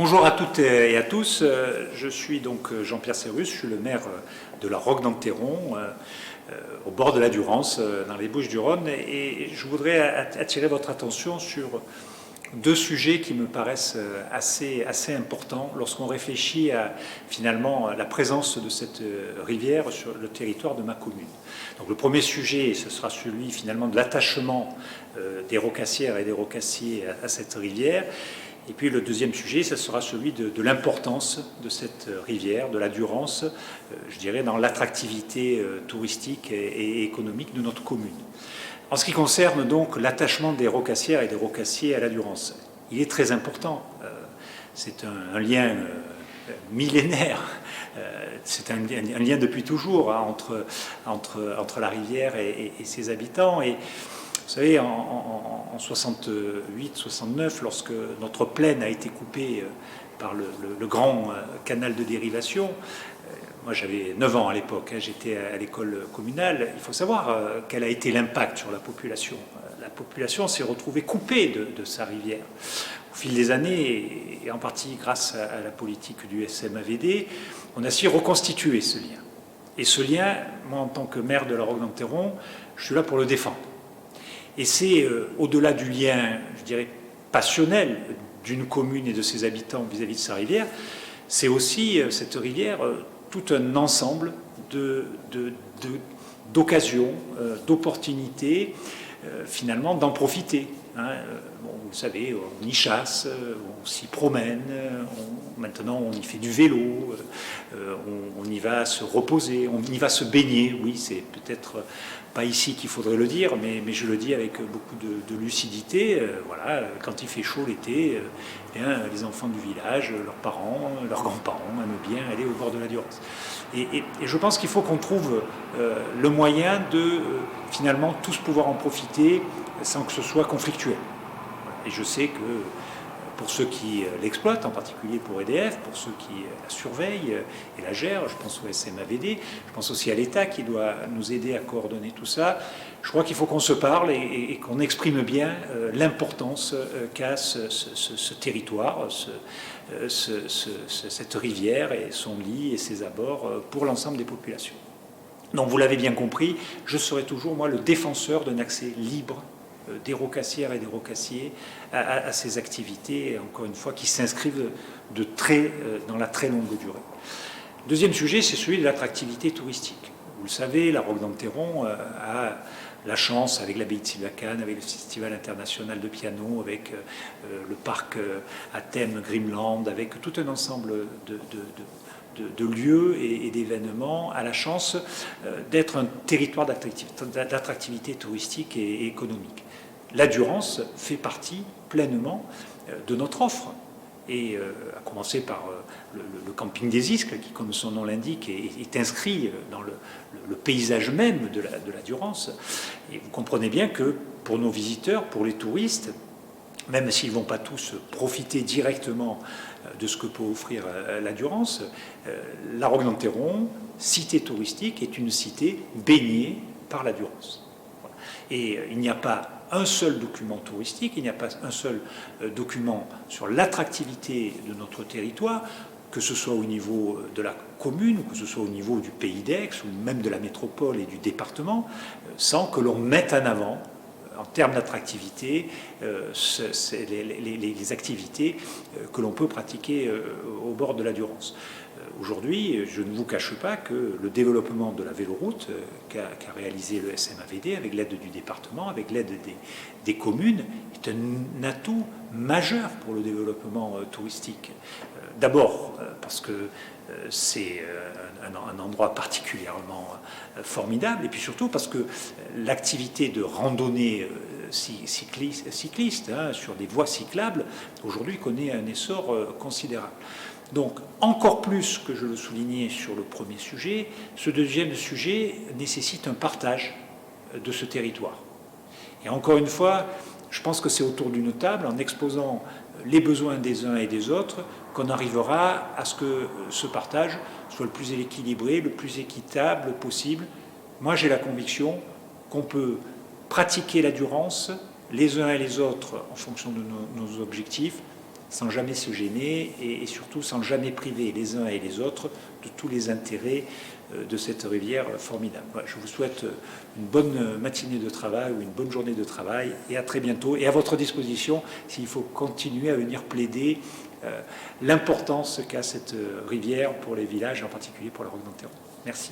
Bonjour à toutes et à tous, je suis donc Jean-Pierre Serrus, je suis le maire de la Roque-d'Enterron, au bord de la Durance, dans les Bouches-du-Rhône, et je voudrais attirer votre attention sur deux sujets qui me paraissent assez importants lorsqu'on réfléchit à finalement la présence de cette rivière sur le territoire de ma commune. Donc le premier sujet, ce sera celui finalement de l'attachement des rocassières et des rocassiers à cette rivière. Et puis le deuxième sujet, ce sera celui de l'importance de cette rivière, de la Durance, je dirais, dans l'attractivité touristique et économique de notre commune. En ce qui concerne donc l'attachement des rocassières et des rocassiers à la Durance, il est très important. C'est un lien millénaire. C'est un lien depuis toujours hein, entre la rivière et ses habitants. Et vous savez, en 68-69, lorsque notre plaine a été coupée par le grand canal de dérivation, moi j'avais 9 ans à l'époque, hein, j'étais à l'école communale, il faut savoir quel a été l'impact sur la population. La population s'est retrouvée coupée de sa rivière. Au fil des années, et en partie grâce à la politique du SMAVD, on a su reconstituer ce lien. Et ce lien, moi en tant que maire de la Roque-d'Enterron, je suis là pour le défendre. Et c'est au-delà du lien, je dirais, passionnel d'une commune et de ses habitants vis-à-vis de sa rivière, c'est aussi cette rivière tout un ensemble d'occasions, d'opportunités, finalement, d'en profiter. Hein. Bon, vous le savez, on y chasse, on s'y promène, maintenant on y fait du vélo, on y va se reposer, on y va se baigner. Oui, c'est peut-être pas ici qu'il faudrait le dire, mais je le dis avec beaucoup de lucidité. Voilà, quand il fait chaud l'été, les enfants du village, leurs parents, leurs grands-parents aiment bien aller au bord de la Durance. Et je pense qu'il faut qu'on trouve le moyen de finalement tous pouvoir en profiter sans que ce soit conflictuel. Et je sais que pour ceux qui l'exploitent, en particulier pour EDF, pour ceux qui la surveillent et la gèrent, je pense au SMAVD, je pense aussi à l'État qui doit nous aider à coordonner tout ça, je crois qu'il faut qu'on se parle et qu'on exprime bien l'importance qu'a ce territoire, cette rivière et son lit et ses abords pour l'ensemble des populations. Donc vous l'avez bien compris, je serai toujours moi le défenseur d'un accès libre des rocassières et des rocassiers à ces activités, encore une fois, qui s'inscrivent dans la très longue durée. Deuxième sujet, c'est celui de l'attractivité touristique. Vous le savez, la Roque-d'Enterron a la chance, avec l'abbaye de Sylvacane, avec le Festival international de piano, avec le parc à thème Grimland, avec tout un ensemble de lieux et d'événements, a la chance d'être un territoire d'attractivité touristique et économique. La Durance fait partie pleinement de notre offre, et à commencer par le camping des Iscles, qui, comme son nom l'indique, est inscrit dans le paysage même de la Durance. Et vous comprenez bien que pour nos visiteurs, pour les touristes, même s'ils ne vont pas tous profiter directement de ce que peut offrir la Durance, la Roque-d'Enterron, cité touristique, est une cité baignée par la Durance. Voilà. Et il n'y a pas un seul document touristique, il n'y a pas un seul document sur l'attractivité de notre territoire, que ce soit au niveau de la commune, ou que ce soit au niveau du pays d'Aix, ou même de la métropole et du département, sans que l'on mette en avant, en termes d'attractivité, les activités que l'on peut pratiquer au bord de la Durance. Aujourd'hui, je ne vous cache pas que le développement de la véloroute qu'a réalisé le SMAVD avec l'aide du département, avec l'aide des communes, est un atout majeur pour le développement touristique. D'abord parce que c'est un endroit particulièrement formidable, et puis surtout parce que l'activité de randonnée cycliste hein, sur des voies cyclables, aujourd'hui connaît un essor considérable. Donc, encore plus que je le soulignais sur le premier sujet, ce deuxième sujet nécessite un partage de ce territoire. Et encore une fois, je pense que c'est autour d'une table, en exposant les besoins des uns et des autres, qu'on arrivera à ce que ce partage soit le plus équilibré, le plus équitable possible. Moi, j'ai la conviction qu'on peut pratiquer la Durance, les uns et les autres, en fonction de nos objectifs, sans jamais se gêner et surtout sans jamais priver les uns et les autres de tous les intérêts de cette rivière formidable. Voilà, je vous souhaite une bonne matinée de travail ou une bonne journée de travail et à très bientôt. Et à votre disposition s'il faut continuer à venir plaider l'importance qu'a cette rivière pour les villages, en particulier pour la Roque d'Enterron. Merci.